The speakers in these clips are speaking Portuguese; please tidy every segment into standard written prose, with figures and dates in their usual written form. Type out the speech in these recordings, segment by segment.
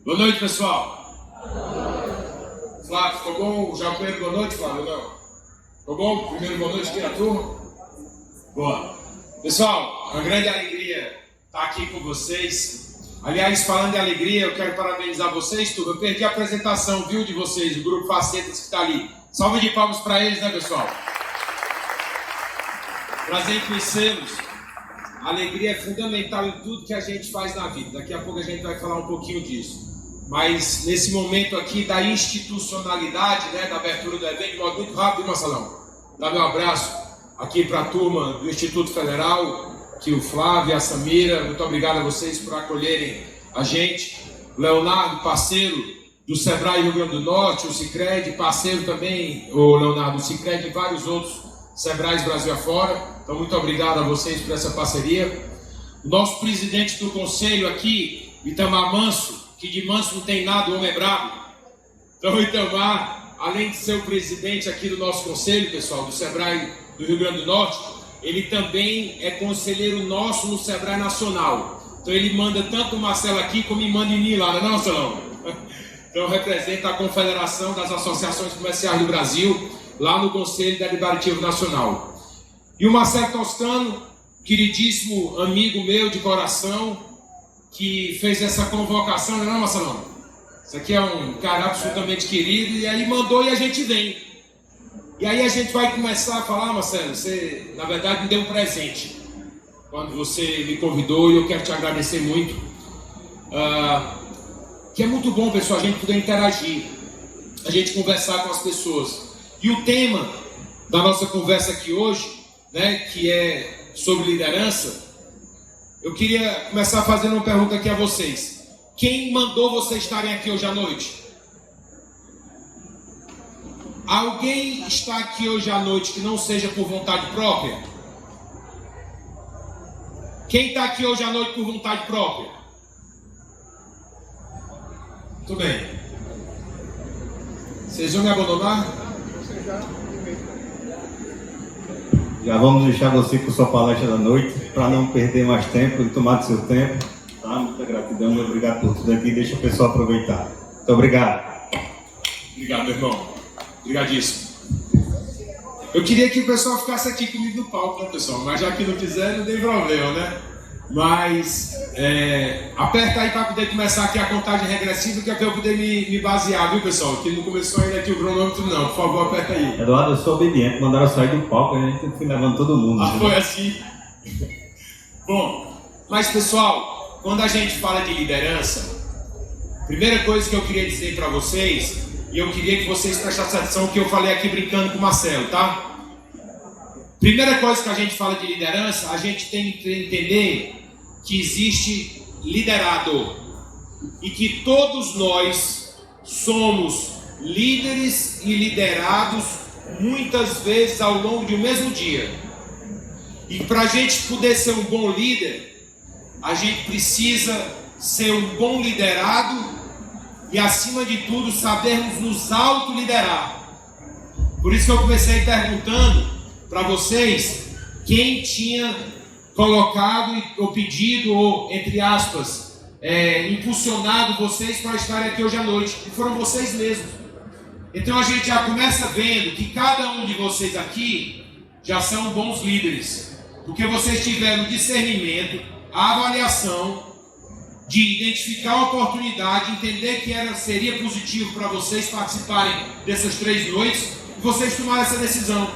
Boa noite, pessoal. Flávio, ficou bom? Já o primeiro boa noite, Flávio? Não? Ficou bom? Primeiro boa noite aqui na turma? Boa. Pessoal, uma grande alegria estar aqui com vocês. Aliás, falando de alegria, eu quero parabenizar vocês, turma. Eu perdi a apresentação, viu, de vocês, do grupo Facetas que está ali. Salve de palmas para eles, né, pessoal? Prazer em conhecê-los. A alegria é fundamental em tudo que a gente faz na vida. Daqui a pouco a gente vai falar um pouquinho disso. Mas nesse momento aqui da institucionalidade, né, da abertura do evento, modo muito rápido, Marcelão. Dá meu abraço aqui para a turma do Instituto Federal, que o Flávio e a Samira, muito obrigado a vocês por acolherem a gente. Leonardo, parceiro do Sebrae Rio Grande do Norte, o Sicredi, parceiro também, o Leonardo, o Sicredi e vários outros Sebrais Brasil afora. Então, muito obrigado a vocês por essa parceria. O nosso presidente do conselho aqui, Itamar Manso, que de manso não tem nada, o homem é brabo. Então, o Itamar, além de ser o presidente aqui do nosso conselho, pessoal, do Sebrae do Rio Grande do Norte, ele também é conselheiro nosso no Sebrae Nacional. Então, ele manda tanto o Marcelo aqui como me manda em mim lá, não é não, Marcelão? Então, representa a Confederação das Associações Comerciais do Brasil, lá no Conselho Deliberativo Nacional. E o Marcelo Toscano, queridíssimo amigo meu de coração, que fez essa convocação, não é, Marcelão? Isso aqui é um cara absolutamente querido, e aí mandou e a gente vem. E aí a gente vai começar a falar, Marcelo, você, na verdade, me deu um presente quando você me convidou, e eu quero te agradecer muito. Que é muito bom, pessoal, a gente poder interagir, a gente conversar com as pessoas. E o tema da nossa conversa aqui hoje, né, que é sobre liderança, eu queria começar fazendo uma pergunta aqui a vocês. Quem mandou vocês estarem aqui hoje à noite? Alguém está aqui hoje à noite que não seja por vontade própria? Quem está aqui hoje à noite por vontade própria? Muito bem. Vocês vão me abandonar? Já vamos deixar você com sua palestra da noite, para não perder mais tempo e tomar do seu tempo. Tá? Muita gratidão, muito obrigado por tudo aqui. Deixa o pessoal aproveitar. Muito obrigado. Obrigado, meu irmão. Obrigadíssimo. Eu queria que o pessoal ficasse aqui comigo no palco, né, pessoal? Mas já que não quiser, não tem problema, né? Mas aperta aí para poder começar aqui a contagem regressiva, que é para eu poder me basear, viu, pessoal? Que não começou ainda aqui o cronômetro, não. Por favor, aperta aí. Eduardo, eu sou obediente. Mandaram sair do palco, a gente foi levando todo mundo. Ah, foi assim. Bom, mas, pessoal, quando a gente fala de liderança, a primeira coisa que eu queria dizer para vocês, e eu queria que vocês prestassem atenção que eu falei aqui brincando com o Marcelo, tá? Primeira coisa que a gente fala de liderança, a gente tem que entender que existe liderado e que todos nós somos líderes e liderados muitas vezes ao longo de um mesmo dia. E para a gente poder ser um bom líder, a gente precisa ser um bom liderado e, acima de tudo, sabermos nos autoliderar. Por isso que eu comecei perguntando para vocês quem tinha colocado ou pedido ou, entre aspas, impulsionado vocês para estarem aqui hoje à noite. E foram vocês mesmos. Então a gente já começa vendo que cada um de vocês aqui já são bons líderes, porque vocês tiveram o discernimento, a avaliação de identificar a oportunidade, entender que seria positivo para vocês participarem dessas 3 noites, e vocês tomaram essa decisão.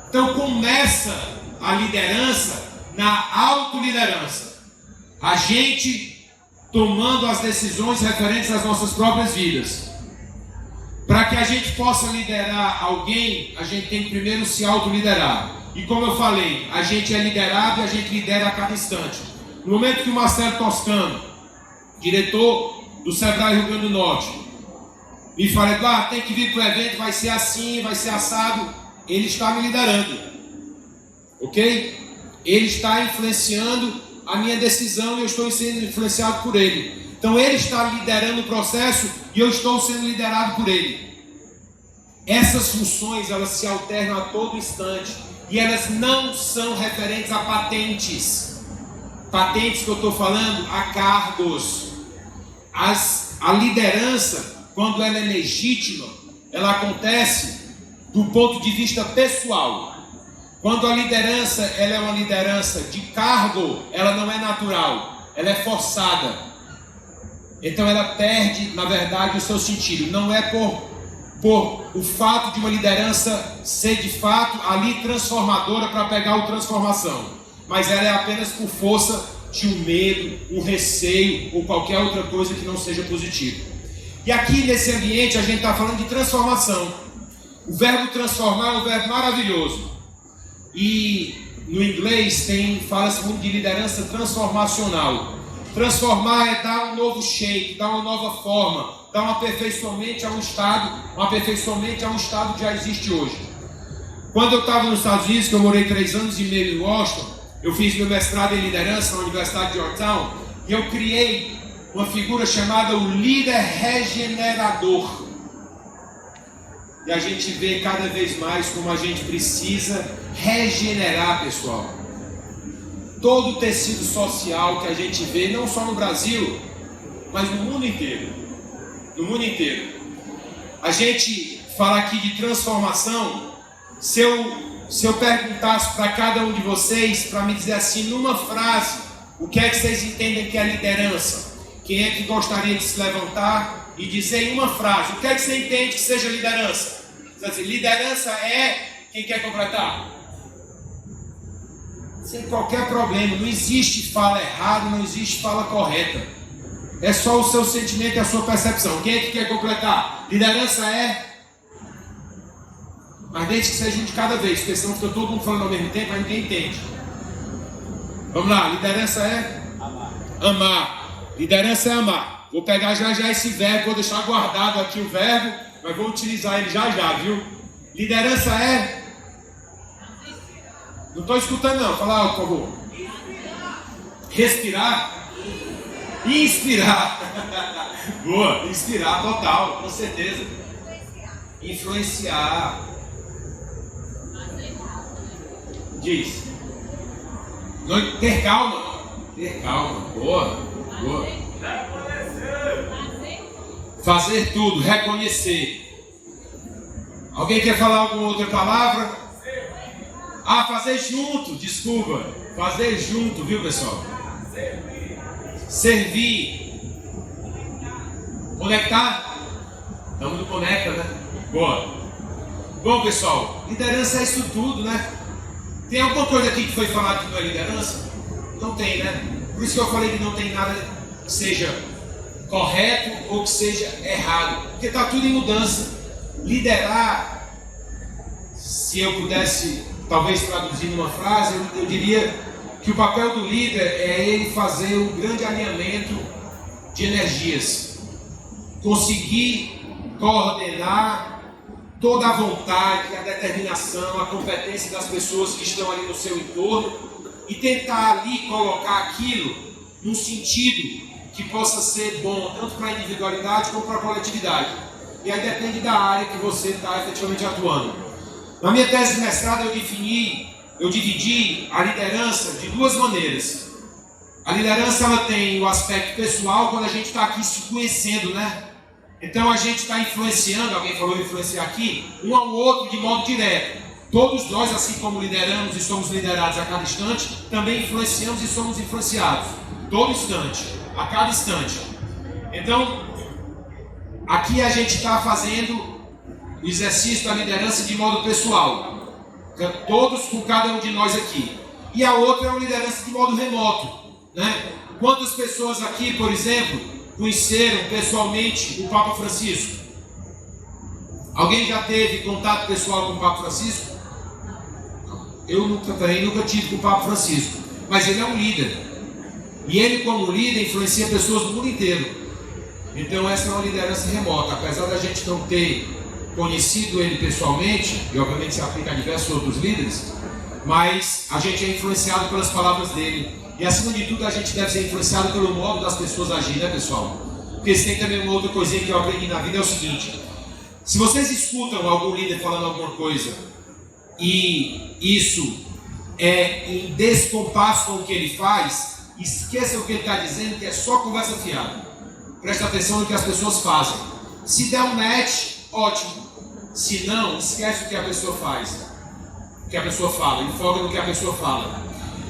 Então começa a liderança na autoliderança. A gente tomando as decisões referentes às nossas próprias vidas. Para que a gente possa liderar alguém, a gente tem que primeiro se autoliderar. E como eu falei, a gente é liderado e a gente lidera a cada instante. No momento que o Marcelo Toscano, diretor do Sebrae Rio Grande do Norte, me fala, Eduardo, tem que vir para o evento, vai ser assim, vai ser assado. Ele está me liderando, ok? Ele está influenciando a minha decisão e eu estou sendo influenciado por ele. Então ele está liderando o processo e eu estou sendo liderado por ele. Essas funções, elas se alternam a todo instante e elas não são referentes a patentes. Patentes que eu estou falando, a cargos. A liderança, quando ela é legítima, ela acontece do ponto de vista pessoal. Quando a liderança ela é uma liderança de cargo, ela não é natural, ela é forçada. Então ela perde, na verdade, o seu sentido. Não é por o fato de uma liderança ser de fato ali transformadora para pegar o transformação, mas ela é apenas por força de um medo, um receio ou qualquer outra coisa que não seja positiva. E aqui nesse ambiente a gente está falando de transformação. O verbo transformar é um verbo maravilhoso. E no inglês fala-se muito de liderança transformacional. Transformar é dar um novo shape, dar uma nova forma, dar um aperfeiçoamento a um estado que já existe hoje. Quando eu estava nos Estados Unidos, que eu morei 3 anos e meio em Washington, eu fiz meu mestrado em liderança na Universidade de Georgetown, e eu criei uma figura chamada o líder regenerador. E a gente vê cada vez mais como a gente precisa regenerar, pessoal. Todo o tecido social que a gente vê, não só no Brasil, mas no mundo inteiro. No mundo inteiro. A gente fala aqui de transformação. Se eu perguntasse para cada um de vocês, para me dizer assim, numa frase, o que é que vocês entendem que é liderança? Quem é que gostaria de se levantar e dizer em uma frase, o que é que você entende que seja liderança? Você vai dizer, liderança é... Quem quer completar? Sem qualquer problema, não existe fala errada, não existe fala correta. É só o seu sentimento e a sua percepção. Quem é que quer completar? Liderança é... Mas desde que seja um de cada vez, porque senão fica todo mundo falando ao mesmo tempo, mas ninguém entende. Vamos lá, liderança é? Amar. Liderança é amar. Vou pegar já esse verbo, vou deixar guardado aqui o verbo, mas vou utilizar ele já, viu? Liderança é? Não estou escutando não, fala alto, por favor. Respirar? Inspirar. Boa, inspirar total, com certeza. Influenciar. Diz. Ter calma. Ter calma. Boa. Boa. Fazer tudo. Reconhecer. Alguém quer falar alguma outra palavra? Ah, fazer junto. Desculpa. Fazer junto, viu, pessoal? Servir. Conectar. Estamos no conecta, né? Boa. Bom, pessoal, liderança é isso tudo, né? Tem alguma coisa aqui que foi falado que não é liderança? Não tem, né? Por isso que eu falei que não tem nada que seja correto ou que seja errado. Porque está tudo em mudança. Liderar, se eu pudesse talvez traduzir numa frase, eu diria que o papel do líder é ele fazer um grande alinhamento de energias. Conseguir coordenar toda a vontade, a determinação, a competência das pessoas que estão ali no seu entorno e tentar ali colocar aquilo num sentido que possa ser bom tanto para a individualidade como para a coletividade. E aí depende da área que você está efetivamente atuando. Na minha tese de mestrado eu dividi a liderança de 2 maneiras. A liderança ela tem o aspecto pessoal quando a gente está aqui se conhecendo, né? Então a gente está influenciando, alguém falou influenciar aqui, um ao outro de modo direto. Todos nós, assim como lideramos e somos liderados a cada instante, também influenciamos e somos influenciados. Todo instante, a cada instante. Então, aqui a gente está fazendo o exercício da liderança de modo pessoal. Todos com cada um de nós aqui. E a outra é uma liderança de modo remoto, né? Quantas pessoas aqui, por exemplo, conheceram pessoalmente o Papa Francisco? Alguém já teve contato pessoal com o Papa Francisco? Eu nunca tive com o Papa Francisco, mas ele é um líder. E ele, como líder, influencia pessoas do mundo inteiro. Então essa é uma liderança remota. Apesar da gente não ter conhecido ele pessoalmente, e obviamente se aplica a diversos outros líderes, mas a gente é influenciado pelas palavras dele. E acima de tudo a gente deve ser influenciado pelo modo das pessoas agirem, né, pessoal? Porque se tem também uma outra coisinha que eu aprendi na vida, é o seguinte: se vocês escutam algum líder falando alguma coisa e isso é em descompasso com o que ele faz, esqueça o que ele está dizendo, que é só conversa fiada. presta atenção no que as pessoas fazem. Se der um match, ótimo. Se não, esquece o que a pessoa faz, o que a pessoa fala, e foca no que a pessoa fala.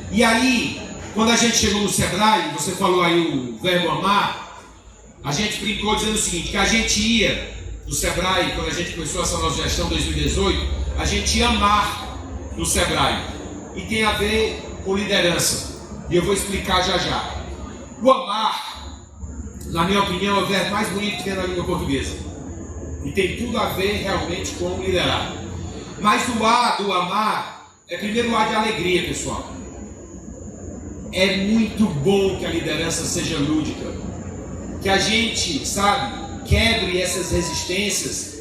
E aí, quando a gente chegou no Sebrae, você falou aí o verbo amar, a gente brincou dizendo o seguinte, que a gente ia no Sebrae, quando a gente começou essa nossa gestão em 2018, a gente ia amar no Sebrae. E tem a ver com liderança. E eu vou explicar já já. O amar, na minha opinião, é o verbo mais bonito que tem na língua portuguesa. E tem tudo a ver realmente com liderar. Mas o A do amar é primeiro o A de alegria, pessoal. É muito bom que a liderança seja lúdica. Que a gente, sabe, quebre essas resistências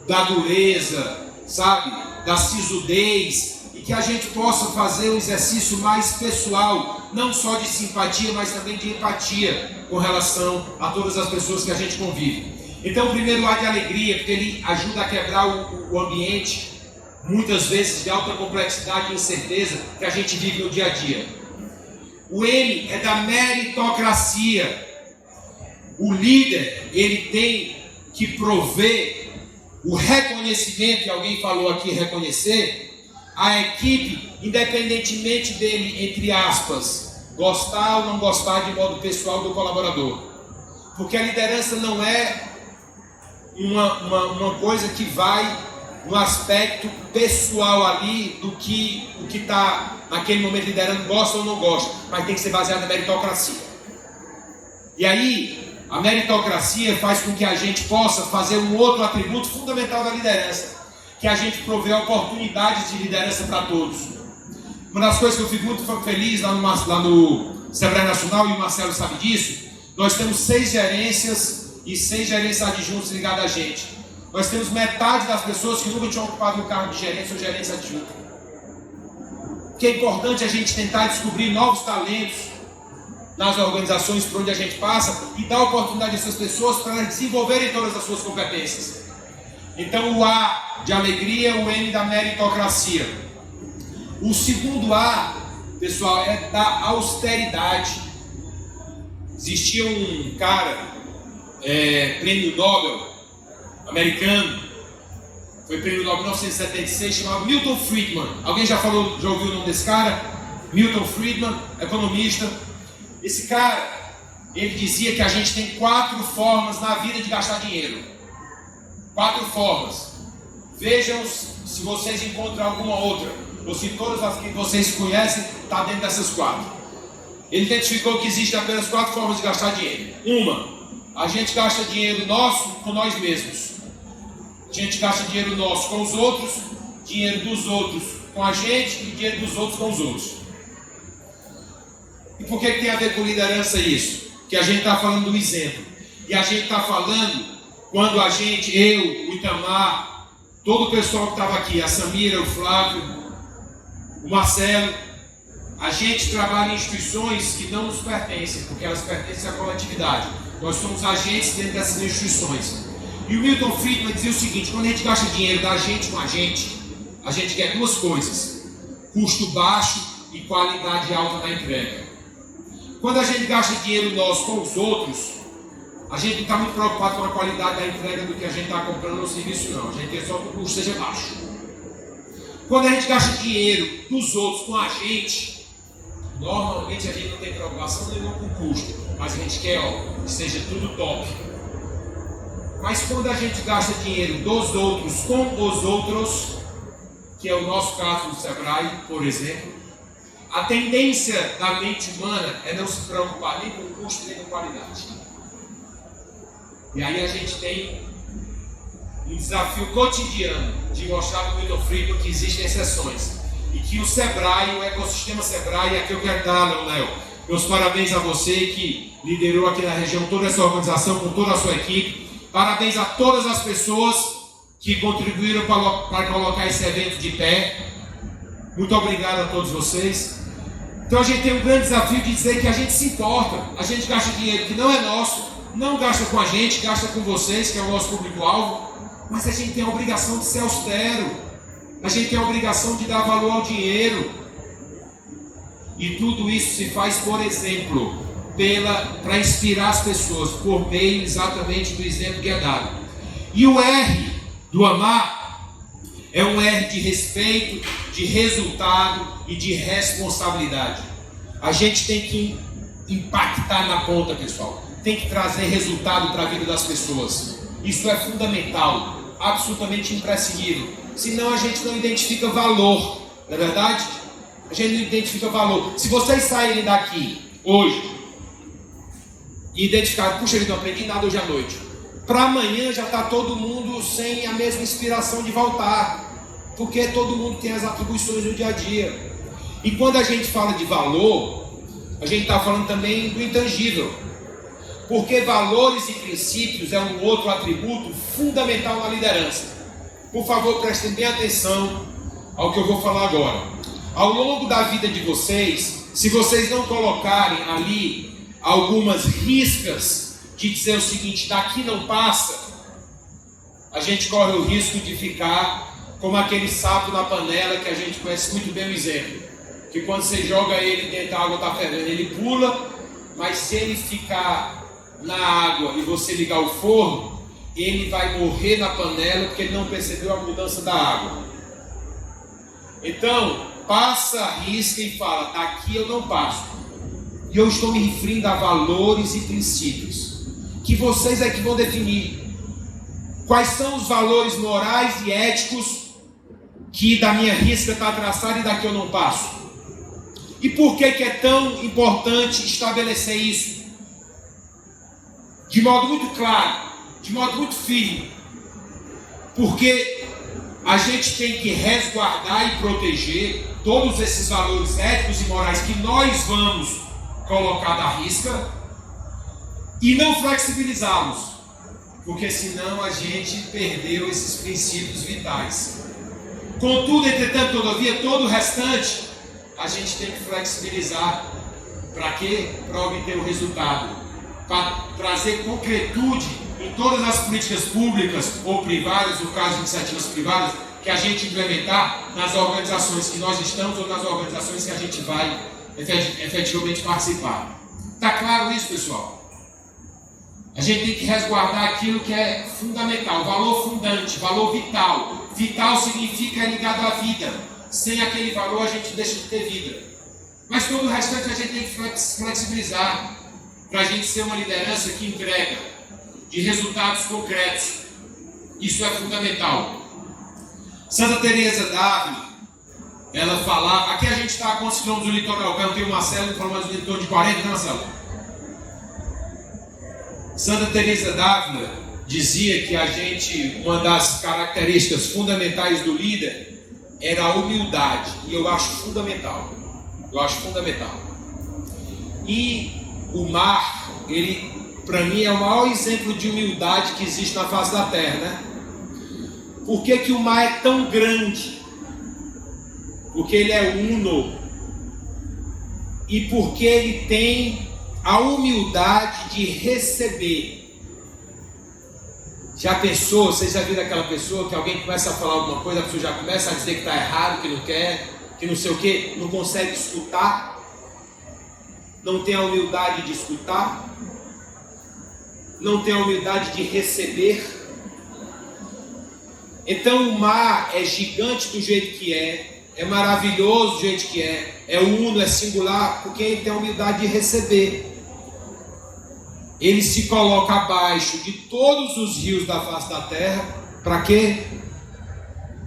da dureza, sabe, da sisudez. E que a gente possa fazer um exercício mais pessoal, não só de simpatia, mas também de empatia com relação a todas as pessoas que a gente convive. Então, o primeiro A de alegria, porque ele ajuda a quebrar o ambiente, muitas vezes de alta complexidade e incerteza que a gente vive no dia a dia. O M é da meritocracia. O líder, ele tem que prover o reconhecimento, que alguém falou aqui, reconhecer, a equipe, independentemente dele, entre aspas, gostar ou não gostar de modo pessoal do colaborador. Porque a liderança não é uma coisa que vai no aspecto pessoal ali do que o que está naquele momento liderando gosta ou não gosta, mas tem que ser baseado na meritocracia. E aí, a meritocracia faz com que a gente possa fazer um outro atributo fundamental da liderança, que a gente provê oportunidades de liderança para todos. Uma das coisas que eu fico muito feliz lá no Sebrae Nacional, e o Marcelo sabe disso, nós temos 6 gerências e 6 gerências adjuntos ligados a gente. Nós temos metade das pessoas que nunca tinham ocupado o cargo de gerência ou gerência adjunta. Que é importante a gente tentar descobrir novos talentos nas organizações por onde a gente passa e dar oportunidade a essas pessoas para desenvolverem todas as suas competências. Então o A de alegria, o M da meritocracia. O segundo A, pessoal, é da austeridade. Existia um cara, prêmio Nobel americano, foi prêmio Nobel em 1976, chamado Milton Friedman. Alguém já ouviu o nome desse cara? Milton Friedman, economista. Esse cara, ele dizia que a gente tem 4 formas na vida de gastar dinheiro. 4 formas. Vejam se vocês encontram alguma outra, ou se todas as que vocês conhecem está dentro dessas 4. Ele identificou que existem apenas 4 formas de gastar dinheiro. Uma, a gente gasta dinheiro nosso com nós mesmos. A gente gasta dinheiro nosso com os outros, dinheiro dos outros com a gente e dinheiro dos outros com os outros. E por que tem a ver com liderança isso? Que a gente está falando do exemplo. E a gente está falando quando a gente, eu, o Itamar, todo o pessoal que estava aqui, a Samira, o Flávio, o Marcelo, a gente trabalha em instituições que não nos pertencem, porque elas pertencem à coletividade. Nós somos agentes dentro dessas instituições. E o Milton Friedman dizia o seguinte: quando a gente gasta dinheiro da gente com a gente quer 2 coisas: custo baixo e qualidade alta na entrega. Quando a gente gasta dinheiro nosso com os outros, a gente não está muito preocupado com a qualidade da entrega do que a gente está comprando no serviço, não. A gente quer só que o custo seja baixo. Quando a gente gasta dinheiro dos outros com a gente, normalmente a gente não tem preocupação nenhuma com o custo, mas a gente quer que seja tudo top. Mas quando a gente gasta dinheiro dos outros com os outros, que é o nosso caso do Sebrae, por exemplo, a tendência da mente humana é não se preocupar nem com custo nem com qualidade. E aí a gente tem um desafio cotidiano de mostrar para o Milton Friedman que existem exceções. E que o Sebrae, o ecossistema Sebrae, aqui eu quero dar, Léo, meus parabéns a você que liderou aqui na região toda essa organização com toda a sua equipe. Parabéns a todas as pessoas que contribuíram para colocar esse evento de pé. Muito obrigado a todos vocês. Então a gente tem um grande desafio de dizer que a gente se importa. A gente gasta dinheiro que não é nosso, não gasta com a gente, gasta com vocês, que é o nosso público-alvo. Mas a gente tem a obrigação de ser austero. A gente tem a obrigação de dar valor ao dinheiro. E tudo isso se faz, por exemplo, para inspirar as pessoas, por meio exatamente do exemplo que é dado. E o R do amar é um R de respeito, de resultado e de responsabilidade. A gente tem que impactar na ponta, pessoal. Tem que trazer resultado para a vida das pessoas. Isso é fundamental, absolutamente imprescindível. Senão a gente não identifica valor, não é verdade? A gente não identifica valor. Se vocês saírem daqui hoje e identificarem, puxa vida, não aprendi nada hoje à noite, para amanhã já está todo mundo sem a mesma inspiração de voltar, porque todo mundo tem as atribuições do dia a dia. E quando a gente fala de valor, a gente está falando também do intangível, porque valores e princípios é um outro atributo fundamental na liderança. Por favor, prestem bem atenção ao que eu vou falar agora. Ao longo da vida de vocês, se vocês não colocarem ali algumas riscas de dizer o seguinte: daqui não passa, a gente corre o risco de ficar como aquele sapo na panela, que a gente conhece muito bem o exemplo, que quando você joga ele dentro, a água está fervendo, ele pula, mas se ele ficar na água e você ligar o forno, ele vai morrer na panela porque ele não percebeu a mudança da água. Então, passa, risca e fala: daqui eu não passo. E eu estou me referindo a valores e princípios, que vocês é que vão definir quais são os valores morais e éticos que da minha risca está traçado e daqui eu não passo. E por que é tão importante estabelecer isso? De modo muito claro, de modo muito firme. Porque a gente tem que resguardar e proteger todos esses valores éticos e morais que nós vamos colocar da risca e não flexibilizá-los, porque senão a gente perdeu esses princípios vitais. Contudo, entretanto, todavia, todo o restante a gente tem que flexibilizar. Para quê? Para obter o resultado, para trazer concretude em todas as políticas públicas ou privadas, no caso de iniciativas privadas, que a gente implementar nas organizações que nós estamos ou nas organizações que a gente vai efetivamente participar. Está claro isso, pessoal? A gente tem que resguardar aquilo que é fundamental, valor fundante, valor vital. Vital significa ligado à vida. Sem aquele valor a gente deixa de ter vida. Mas todo o restante a gente tem que flexibilizar para a gente ser uma liderança que entrega de resultados concretos. Isso é fundamental. Santa Teresa d'Ávila, ela falava, aqui a gente está a quantos quilômetros do litoral? Eu tenho o Marcelo, falou mais ou menos em torno de 40, né, Marcelo? Santa Teresa d'Ávila dizia que uma das características fundamentais do líder era a humildade, e eu acho fundamental. E o mar, ele, para mim, é o maior exemplo de humildade que existe na face da terra, né? Por que que o mar é tão grande? Porque ele é uno, e porque ele tem a humildade de receber. Já pensou, vocês já viram aquela pessoa que alguém começa a falar alguma coisa, a pessoa já começa a dizer que está errado, que não quer, que não sei o que, não consegue escutar, não tem a humildade de escutar, não tem a humildade de receber. Então o mar é gigante do jeito que é maravilhoso do jeito que é uno, é singular, porque ele tem a humildade de receber. Ele se coloca abaixo de todos os rios da face da terra. Para quê?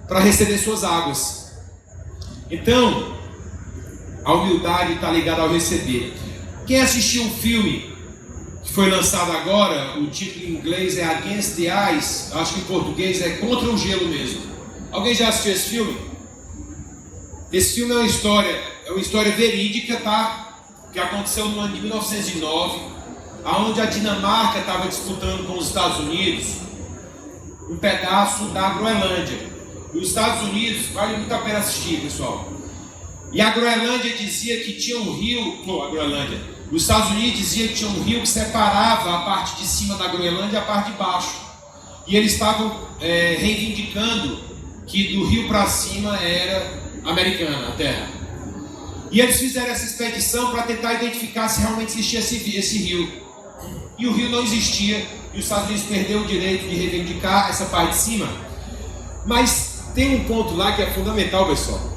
Para receber suas águas. Então, a humildade está ligada ao receber. Quem assistiu um filme que foi lançado agora, o título em inglês é Against the Ice, acho que em português é Contra o Gelo mesmo. Alguém já assistiu esse filme? Esse filme é uma história verídica, tá? Que aconteceu no ano de 1909. Onde a Dinamarca estava disputando com os Estados Unidos um pedaço da Groenlândia. E os Estados Unidos, vale muito a pena assistir, pessoal. E a Groenlândia dizia que tinha um rio, os Estados Unidos diziam que tinha um rio que separava a parte de cima da Groenlândia e a parte de baixo. E eles estavam reivindicando que do rio para cima era americana a terra. E eles fizeram essa expedição para tentar identificar se realmente existia esse rio. E o rio não existia, e os Estados Unidos perdeu o direito de reivindicar essa parte de cima. Mas tem um ponto lá que é fundamental, pessoal,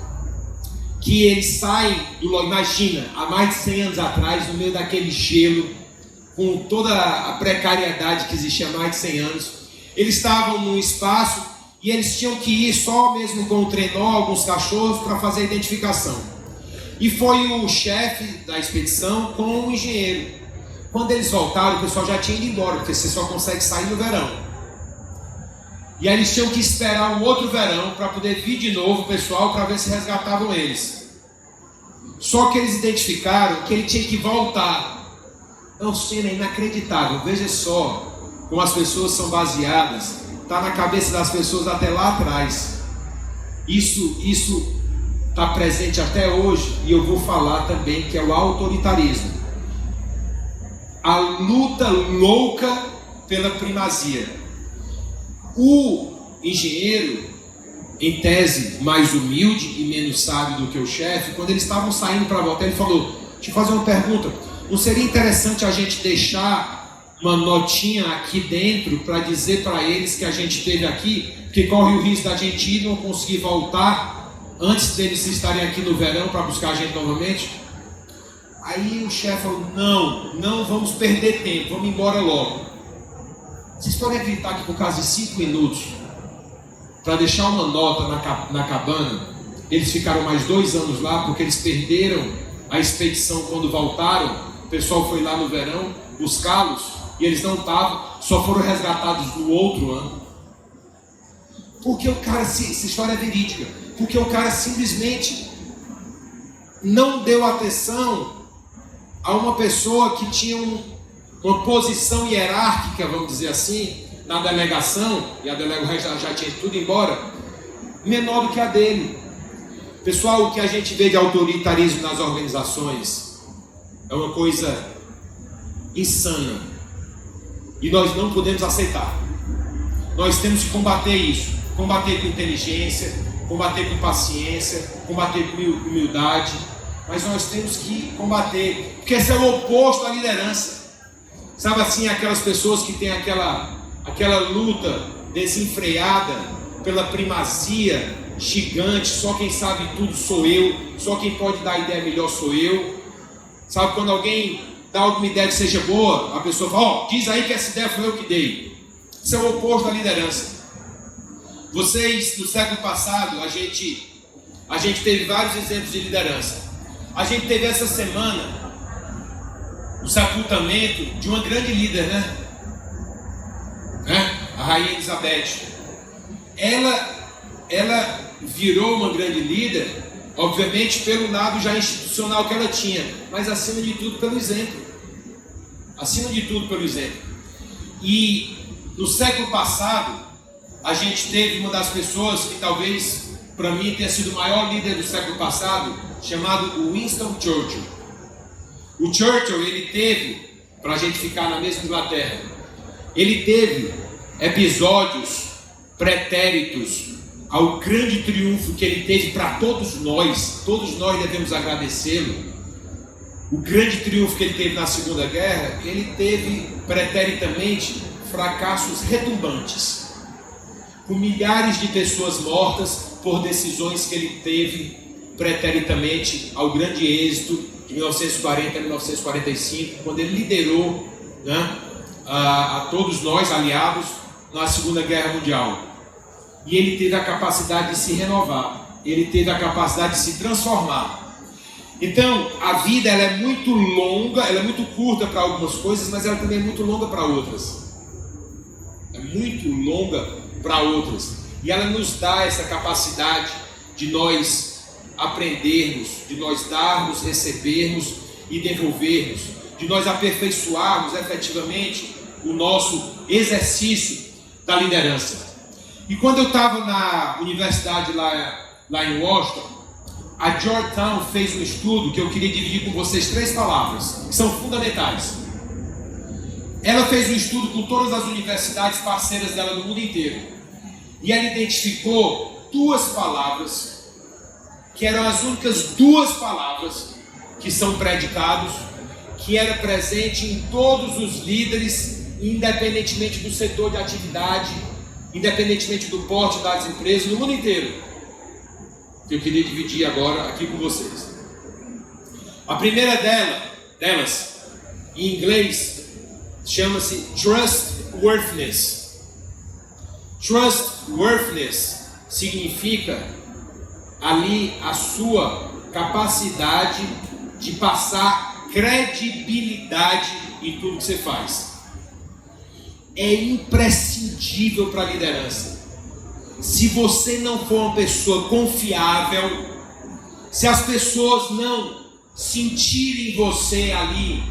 que eles saem do local, imagina, há mais de 100 anos atrás, no meio daquele gelo, com toda a precariedade que existia há mais de 100 anos, eles estavam num espaço e eles tinham que ir só mesmo com o trenó, alguns cachorros, para fazer a identificação. E foi o chefe da expedição com o engenheiro. Quando eles voltaram, o pessoal já tinha ido embora, porque você só consegue sair no verão. E aí eles tinham que esperar um outro verão para poder vir de novo o pessoal para ver se resgatavam eles. Só que eles identificaram que ele tinha que voltar. É uma cena inacreditável. Veja só como as pessoas são baseadas. Está na cabeça das pessoas até lá atrás. Isso está presente até hoje. E eu vou falar também que é o autoritarismo. A luta louca pela primazia. O engenheiro, em tese mais humilde e menos sábio do que o chefe, quando eles estavam saindo para voltar, ele falou: deixa eu fazer uma pergunta, não seria interessante a gente deixar uma notinha aqui dentro para dizer para eles que a gente esteve aqui, porque corre o risco da gente ir e não conseguir voltar antes deles estarem aqui no verão para buscar a gente novamente? Aí o chefe falou: não vamos perder tempo, vamos embora logo. Vocês podem acreditar que por causa de 5 minutos, para deixar uma nota na cabana, eles ficaram mais 2 anos lá, porque eles perderam a expedição quando voltaram. O pessoal foi lá no verão buscá-los e eles não estavam, só foram resgatados no outro ano. Porque o cara, essa história é verídica, porque o cara simplesmente não deu atenção a uma pessoa que tinha uma posição hierárquica, vamos dizer assim, na delegação, e a delegação já tinha tudo embora, menor do que a dele. Pessoal, o que a gente vê de autoritarismo nas organizações é uma coisa insana, e nós não podemos aceitar. Nós temos que combater isso, combater com inteligência, combater com paciência, combater com humildade, mas nós temos que combater, porque esse é o oposto da liderança. Sabe assim, aquelas pessoas que têm aquela luta desenfreada pela primazia gigante, só quem sabe tudo sou eu, só quem pode dar a ideia melhor sou eu. Sabe, quando alguém dá alguma ideia que seja boa, a pessoa fala: diz aí que essa ideia foi eu que dei. Isso é o oposto da liderança. Vocês, no século passado, a gente teve vários exemplos de liderança. A gente teve essa semana o sepultamento de uma grande líder, né? A Rainha Elizabeth. Ela virou uma grande líder, obviamente pelo lado já institucional que ela tinha, mas acima de tudo pelo exemplo. Acima de tudo pelo exemplo. E no século passado, a gente teve uma das pessoas que talvez, para mim, tenha sido o maior líder do século passado, chamado Winston Churchill. O Churchill, ele teve, para a gente ficar na mesma Inglaterra, ele teve episódios pretéritos ao grande triunfo que ele teve para todos nós devemos agradecê-lo. O grande triunfo que ele teve na Segunda Guerra, ele teve preteritamente fracassos retumbantes, com milhares de pessoas mortas por decisões que ele teve preteritamente ao grande êxito de 1940 a 1945, quando ele liderou, né, a todos nós aliados na Segunda Guerra Mundial. E ele teve a capacidade de se renovar, ele teve a capacidade de se transformar. Então, a vida ela é muito longa, ela é muito curta para algumas coisas, mas ela também é muito longa para outras. É muito longa para outras. E ela nos dá essa capacidade de nós aprendermos, de nós darmos, recebermos e devolvermos, de nós aperfeiçoarmos efetivamente o nosso exercício da liderança. E quando eu estava na universidade lá em Washington, a Georgetown fez um estudo que eu queria dividir com vocês 3 palavras, que são fundamentais. Ela fez um estudo com todas as universidades parceiras dela no mundo inteiro. E ela identificou 2 palavras que eram as únicas duas palavras que são predicados, que era presente em todos os líderes, independentemente do setor de atividade, independentemente do porte das empresas, no mundo inteiro, que eu queria dividir agora aqui com vocês. A primeira delas, em inglês, chama-se trustworthiness. Trustworthiness significa ali a sua capacidade de passar credibilidade em tudo que você faz. É imprescindível para a liderança. Se você não for uma pessoa confiável, se as pessoas não sentirem você ali,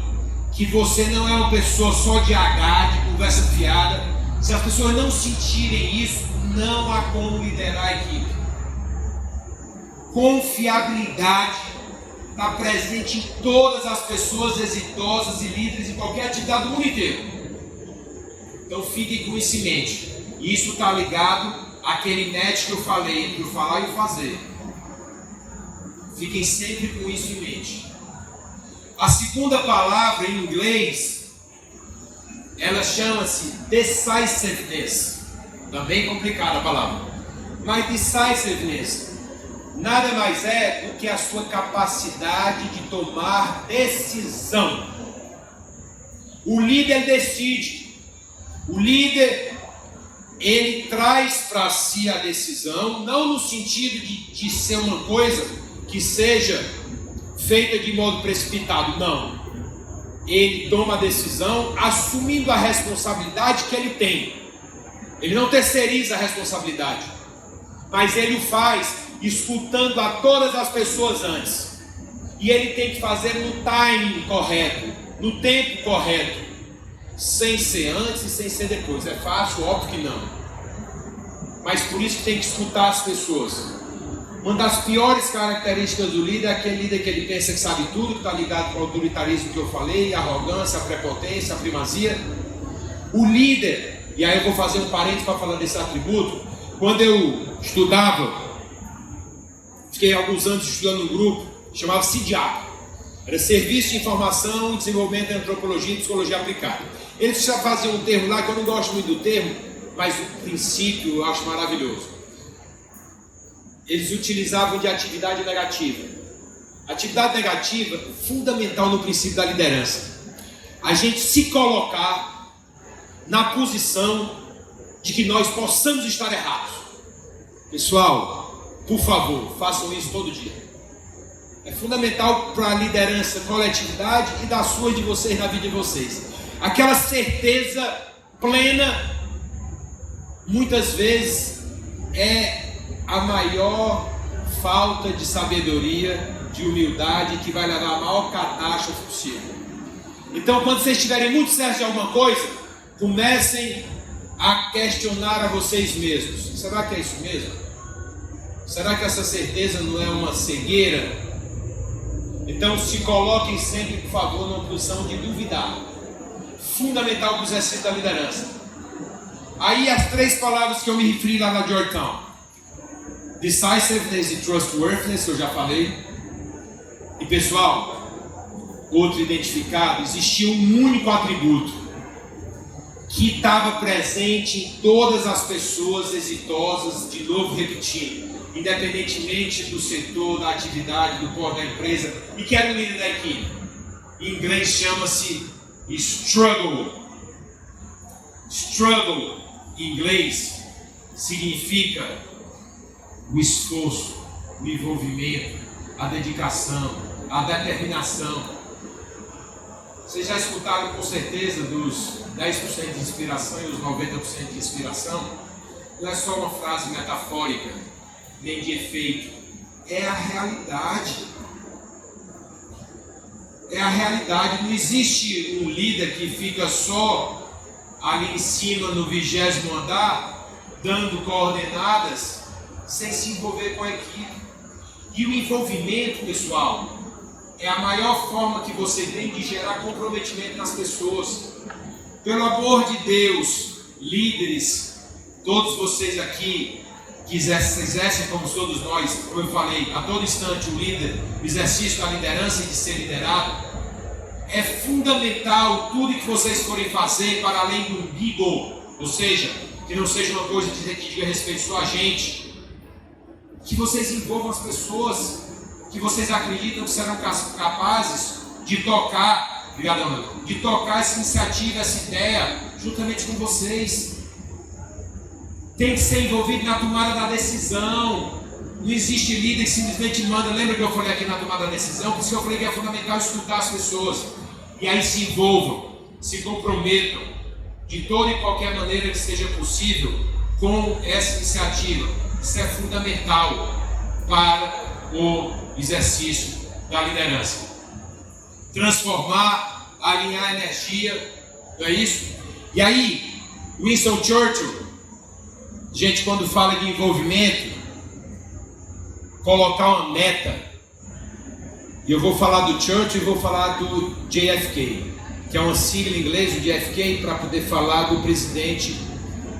que você não é uma pessoa só de de conversa fiada, se as pessoas não sentirem isso, não há como liderar a equipe. Confiabilidade está presente em todas as pessoas exitosas e líderes em qualquer atividade do mundo inteiro. Então fiquem com isso em mente. Isso está ligado àquele match que eu falei, entre o falar e o fazer. Fiquem sempre com isso em mente. A segunda palavra em inglês, ela chama-se decisiveness. Também complicada a palavra. Mas decisiveness nada mais é do que a sua capacidade de tomar decisão. O líder decide. O líder, ele traz para si a decisão, não no sentido de ser uma coisa que seja feita de modo precipitado, não. Ele toma a decisão assumindo a responsabilidade que ele tem. Ele não terceiriza a responsabilidade, mas ele o faz escutando a todas as pessoas antes. E ele tem que fazer no timing correto, no tempo correto, sem ser antes e sem ser depois. É fácil? Óbvio que não. Mas por isso que tem que escutar as pessoas. Uma das piores características do líder é aquele líder que ele pensa que sabe tudo, que está ligado com o autoritarismo que eu falei, a arrogância, a prepotência, a primazia. O líder, e aí eu vou fazer um parênteses para falar desse atributo. Quando eu estudava, fiquei alguns anos estudando um grupo, chamava CIDIAP. Era Serviço de Informação e Desenvolvimento da Antropologia e Psicologia Aplicada. Eles já faziam um termo lá, que eu não gosto muito do termo, mas o princípio eu acho maravilhoso. Eles utilizavam de atividade negativa. Atividade negativa é fundamental no princípio da liderança. A gente se colocar na posição de que nós possamos estar errados. Pessoal, por favor, façam isso todo dia. É fundamental para a liderança, coletividade e da sua e de vocês na vida de vocês. Aquela certeza plena, muitas vezes, é a maior falta de sabedoria, de humildade, que vai levar a maior catástrofe possível. Então, quando vocês estiverem muito certos de alguma coisa, comecem a questionar a vocês mesmos. Será que é isso mesmo? Será que essa certeza não é uma cegueira? Então se coloquem sempre, por favor, numa posição de duvidar. Fundamental para o exercício da liderança. Aí as três palavras que eu me referi lá na Georgetown: decisiveness e trustworthiness, que eu já falei. E pessoal, outro identificado, existia um único atributo que estava presente em todas as pessoas exitosas, de novo repetindo, independentemente do setor, da atividade, do porte da empresa, e que era o líder da equipe. Em inglês chama-se struggle. Struggle, em inglês, significa o esforço, o envolvimento, a dedicação, a determinação. Vocês já escutaram com certeza dos 10% de inspiração e os 90% de inspiração? Não é só uma frase metafórica, nem de efeito. É a realidade. É a realidade. Não existe um líder que fica só ali em cima no 20º andar, dando coordenadas, sem se envolver com a equipe. E o envolvimento, pessoal, é a maior forma que você tem de gerar comprometimento nas pessoas. Pelo amor de Deus, líderes, todos vocês aqui, que exercem, como todos nós, como eu falei, a todo instante o exercício da liderança e de ser liderado, é fundamental tudo que vocês forem fazer para além do umbigo, ou seja, que não seja uma coisa que diga respeito só a gente, que vocês envolvam as pessoas que vocês acreditam que serão capazes de tocar, de tocar essa iniciativa, essa ideia, juntamente com vocês. Tem que ser envolvido na tomada da decisão. Não existe líder que simplesmente manda. Lembra que eu falei aqui na tomada da decisão? Por isso que eu falei que é fundamental escutar as pessoas. E aí se envolvam, se comprometam, de toda e qualquer maneira que seja possível, com essa iniciativa. Isso é fundamental para o exercício da liderança. Transformar, alinhar a energia, não é isso? E aí, Winston Churchill, gente, quando fala de envolvimento, colocar uma meta, e eu vou falar do Churchill e vou falar do JFK, que é uma sigla em inglês, o JFK, para poder falar do presidente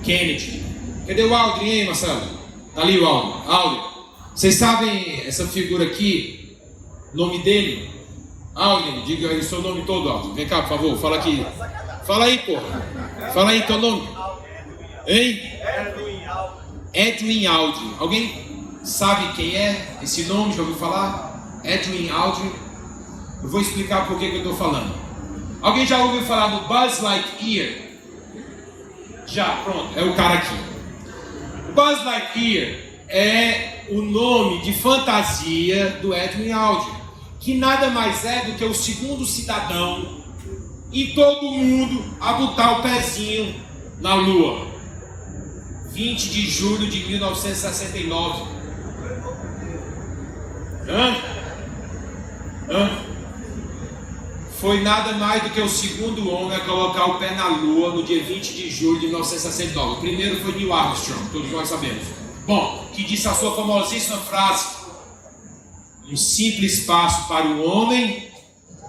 Kennedy. Cadê o Aldrin, hein, Marcelo? Tá ali o Aldrin. Aldrin. Vocês sabem essa figura aqui, nome dele? Aldrin, diga aí o seu nome todo, Aldrin. Vem cá, por favor, fala aqui. Fala aí, porra. Fala aí teu nome. Hein? Edwin Aldrin. Alguém sabe quem é esse nome? Já ouviu falar? Edwin Aldrin. Eu vou explicar por que eu estou falando. Alguém já ouviu falar do Buzz Lightyear? Já, pronto, é o cara aqui. O Buzz Lightyear é o nome de fantasia do Edwin Aldrin, que nada mais é do que o segundo cidadão em todo mundo a botar o pezinho na Lua. 20 de julho de 1969. Foi nada mais do que o segundo homem a colocar o pé na Lua no dia 20 de julho de 1969. O primeiro foi Neil Armstrong, todos nós sabemos. Bom, que disse a sua famosíssima frase: um simples passo para o homem,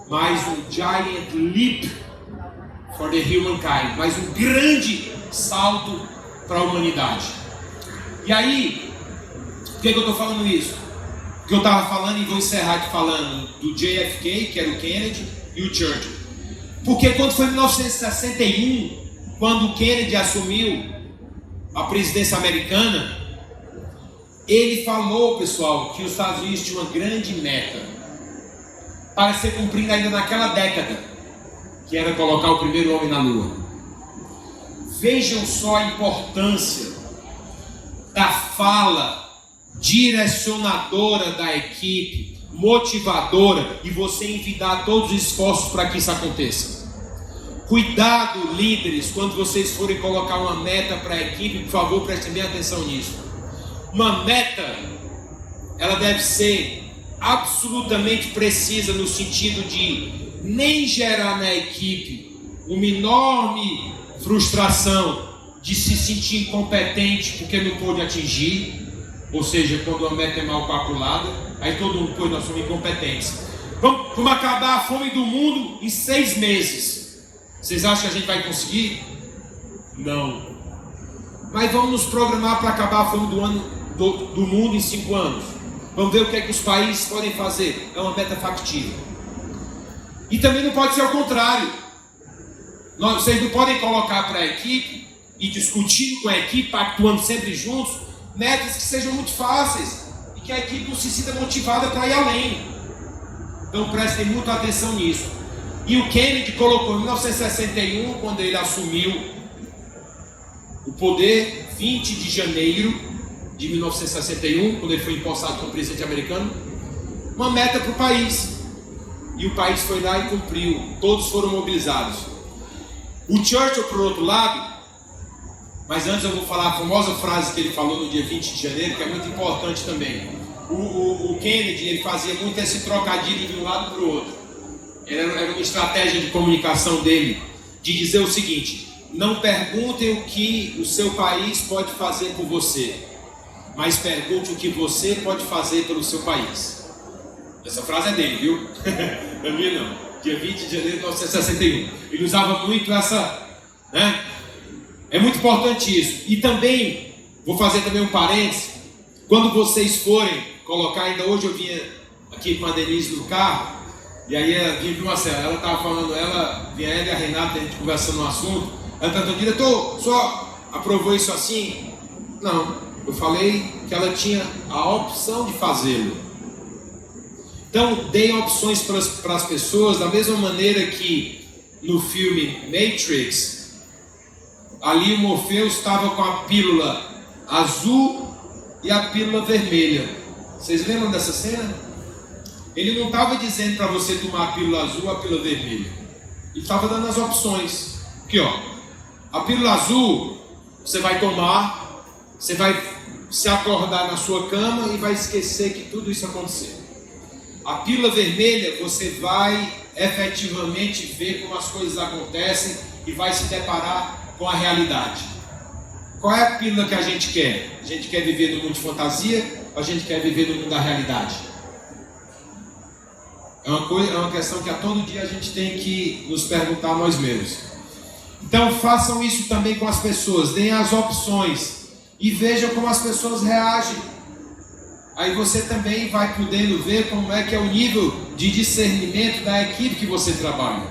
mas um giant leap for the humankind, mas um grande salto para a humanidade. E aí, por que eu estou falando isso? Porque eu estava falando, e vou encerrar aqui falando do JFK, que era o Kennedy, e o Churchill. Porque quando foi em 1961, quando o Kennedy assumiu a presidência americana, ele falou, pessoal, que os Estados Unidos tinham uma grande meta para ser cumprida ainda naquela década, que era colocar o primeiro homem na Lua. Vejam só a importância da fala direcionadora da equipe, motivadora, e você envidar todos os esforços para que isso aconteça. Cuidado, líderes, quando vocês forem colocar uma meta para a equipe, por favor, prestem bem atenção nisso. Uma meta, ela deve ser absolutamente precisa no sentido de nem gerar na equipe uma enorme frustração de se sentir incompetente porque não pôde atingir, ou seja, quando a meta é mal calculada, aí todo mundo nós somos incompetentes. Vamos acabar a fome do mundo em 6 meses. Vocês acham que a gente vai conseguir? Não. Mas vamos nos programar para acabar a fome do mundo em 5 anos. Vamos ver o que é que os países podem fazer. É uma meta factível. E também não pode ser o contrário. Vocês não podem colocar para a equipe e discutir com a equipe, atuando sempre juntos, metas que sejam muito fáceis e que a equipe não se sinta motivada para ir além. Então prestem muita atenção nisso. E o Kennedy colocou em 1961, quando ele assumiu o poder, 20 de janeiro de 1961, quando ele foi empossado como presidente americano, uma meta para o país. E o país foi lá e cumpriu. Todos foram mobilizados. O Churchill, por outro lado, mas antes eu vou falar a famosa frase que ele falou no dia 20 de janeiro, que é muito importante também. O Kennedy, ele fazia muito esse trocadilho de um lado para o outro. Era uma estratégia de comunicação dele, de dizer o seguinte: não perguntem o que o seu país pode fazer por você, mas pergunte o que você pode fazer pelo seu país. Essa frase é dele, viu? Não é minha não. Dia 20 de janeiro de 1961. Ele usava muito essa, né? É muito importante isso. E também Vou fazer também um parênteses. Quando vocês forem colocar, ainda hoje eu vinha aqui com a Denise no carro, e aí ela vinha com uma cena, ela estava falando, vinha ela e a Renata, a gente conversando no assunto, ela está falando, diretor, só aprovou isso assim? Não, eu falei que ela tinha a opção de fazê-lo. Então, deem opções para as pessoas, da mesma maneira que no filme Matrix, ali o Morpheus estava com a pílula azul e a pílula vermelha. Vocês lembram dessa cena? Ele não estava dizendo para você tomar a pílula azul ou a pílula vermelha. Ele estava dando as opções. Aqui, ó. A pílula azul, você vai tomar, você vai se acordar na sua cama e vai esquecer que tudo isso aconteceu. A pílula vermelha, você vai efetivamente ver como as coisas acontecem e vai se deparar com a realidade. Qual é a pílula que a gente quer? A gente quer viver no mundo de fantasia ou a gente quer viver no mundo da realidade? É uma questão que a todo dia a gente tem que nos perguntar a nós mesmos. Então façam isso também com as pessoas, deem as opções e vejam como as pessoas reagem. Aí você também vai podendo ver como é que é o nível de discernimento da equipe que você trabalha.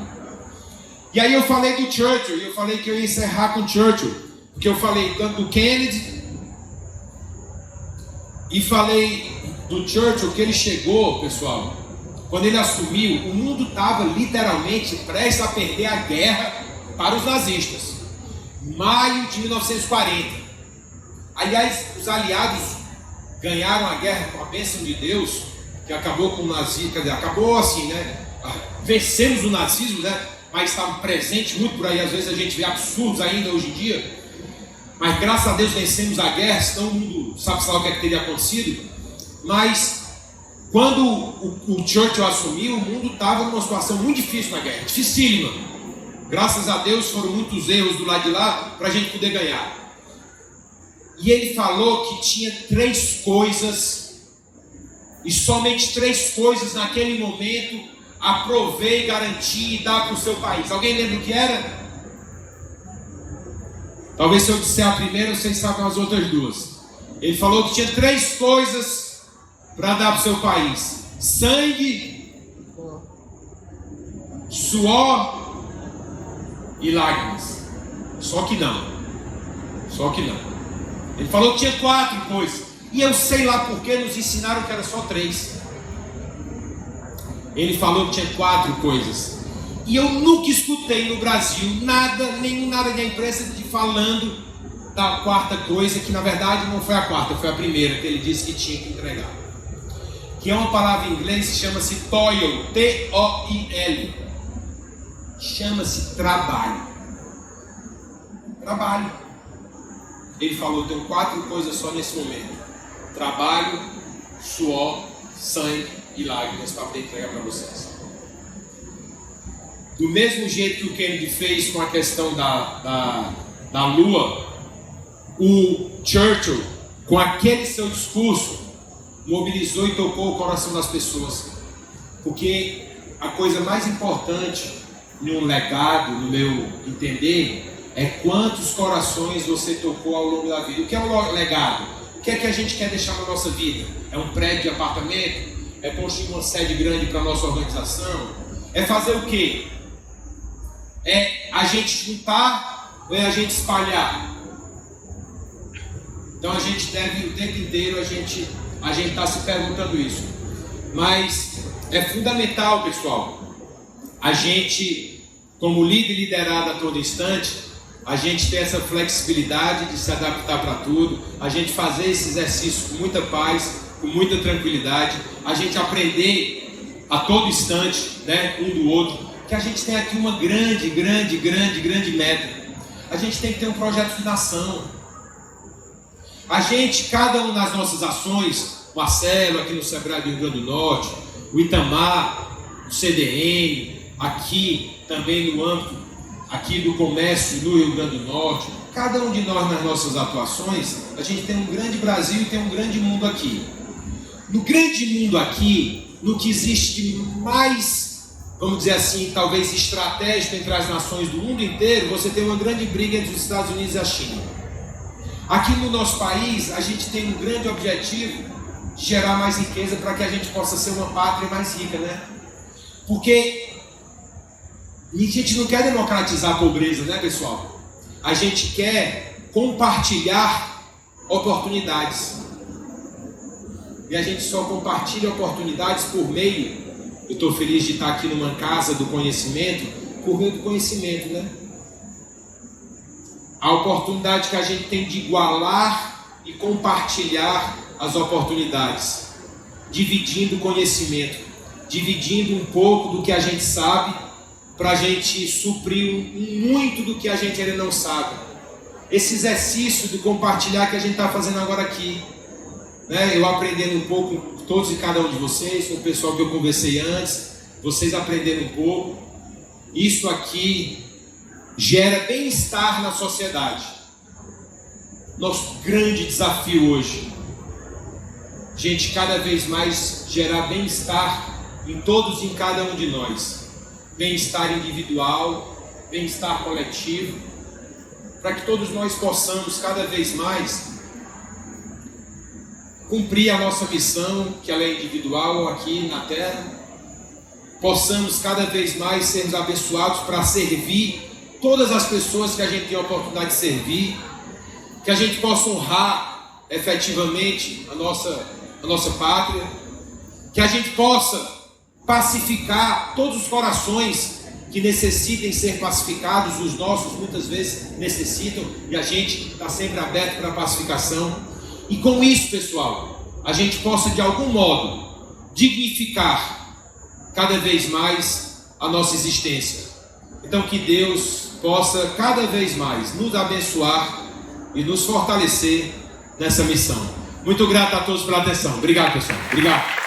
E aí eu falei do Churchill, eu falei que eu ia encerrar com o Churchill, porque eu falei tanto do Kennedy e falei do Churchill, que ele chegou, pessoal, quando ele assumiu, o mundo estava literalmente prestes a perder a guerra para os nazistas. Maio de 1940. Aliás, os aliados ganharam a guerra com a bênção de Deus, que acabou com o nazismo, quer dizer, acabou assim, né? Vencemos o nazismo, né? Mas está presente muito por aí, às vezes a gente vê absurdos ainda hoje em dia. Mas graças a Deus vencemos a guerra, senão o mundo sabe lá o que, é que teria acontecido. Mas quando o Churchill assumiu, o mundo estava numa situação muito difícil na guerra, dificílima. Graças a Deus foram muitos erros do lado de lá para a gente poder ganhar. E ele falou que tinha 3 coisas, e somente 3 coisas naquele momento, aprovei, garanti e dá para o seu país. Alguém lembra o que era? Talvez se eu disser a primeira, vocês sabem as outras 2. Ele falou que tinha 3 coisas para dar para o seu país: sangue, suor e lágrimas. Só que não. Ele falou que tinha 4 coisas. E eu sei lá porque nos ensinaram que era só 3. Ele falou que tinha 4 coisas. E eu nunca escutei no Brasil nada da imprensa falando da 4ª coisa, que na verdade não foi a 4ª, foi a primeira que ele disse que tinha que entregar. Que é uma palavra em inglês que chama-se toil, T-O-I-L. Chama-se trabalho. Trabalho. Ele falou, tem 4 coisas só nesse momento: trabalho, suor, sangue e lágrimas para poder entregar para vocês. Do mesmo jeito que o Kennedy fez com a questão da lua, o Churchill, com aquele seu discurso, mobilizou e tocou o coração das pessoas. Porque a coisa mais importante em um legado, no meu entender, é quantos corações você tocou ao longo da vida. O que é um legado? O que é que a gente quer deixar na nossa vida? É um prédio de apartamento? É construir uma sede grande para a nossa organização? É fazer o quê? É a gente juntar ou é a gente espalhar? Então a gente deve, o tempo inteiro, a gente está se perguntando isso. Mas é fundamental, pessoal, a gente, como líder e liderado a todo instante, a gente ter essa flexibilidade de se adaptar para tudo, a gente fazer esse exercício com muita paz, com muita tranquilidade, a gente aprender a todo instante, né, um do outro, que a gente tem aqui uma grande meta. A gente tem que ter um projeto de nação. A gente, cada uma das nossas ações, o Marcelo aqui no Sebrae do Rio Grande do Norte, o Itamar, o CDN, aqui também no âmbito aqui do comércio no Rio Grande do Norte, cada um de nós nas nossas atuações, a gente tem um grande Brasil e tem um grande mundo aqui. No grande mundo aqui, no que existe de mais, vamos dizer assim, talvez estratégico entre as nações do mundo inteiro, você tem uma grande briga entre os Estados Unidos e a China. Aqui no nosso país, a gente tem um grande objetivo de gerar mais riqueza para que a gente possa ser uma pátria mais rica, né? Porque a gente não quer democratizar a pobreza, né, pessoal? A gente quer compartilhar oportunidades. E a gente só compartilha oportunidades por meio, eu estou feliz de estar aqui numa casa do conhecimento, por meio do conhecimento, né? A oportunidade que a gente tem de igualar e compartilhar as oportunidades, dividindo o conhecimento, dividindo um pouco do que a gente sabe, para a gente suprir muito do que a gente ainda não sabe. Esse exercício do compartilhar que a gente está fazendo agora aqui, né? Eu aprendendo um pouco com todos e cada um de vocês, com o pessoal que eu conversei antes, vocês aprendendo um pouco. Isso aqui gera bem-estar na sociedade. Nosso grande desafio hoje, gente, cada vez mais gerar bem-estar em todos e em cada um de nós. Bem-estar individual, bem-estar coletivo, para que todos nós possamos cada vez mais cumprir a nossa missão, que ela é individual aqui na terra, possamos cada vez mais sermos abençoados para servir todas as pessoas que a gente tem a oportunidade de servir, que a gente possa honrar efetivamente a nossa pátria, que a gente possa pacificar todos os corações que necessitem ser pacificados, os nossos muitas vezes necessitam, e a gente está sempre aberto para a pacificação. E com isso, pessoal, a gente possa de algum modo dignificar cada vez mais a nossa existência. Então que Deus possa cada vez mais nos abençoar e nos fortalecer nessa missão. Muito grato a todos pela atenção. Obrigado, pessoal. Obrigado.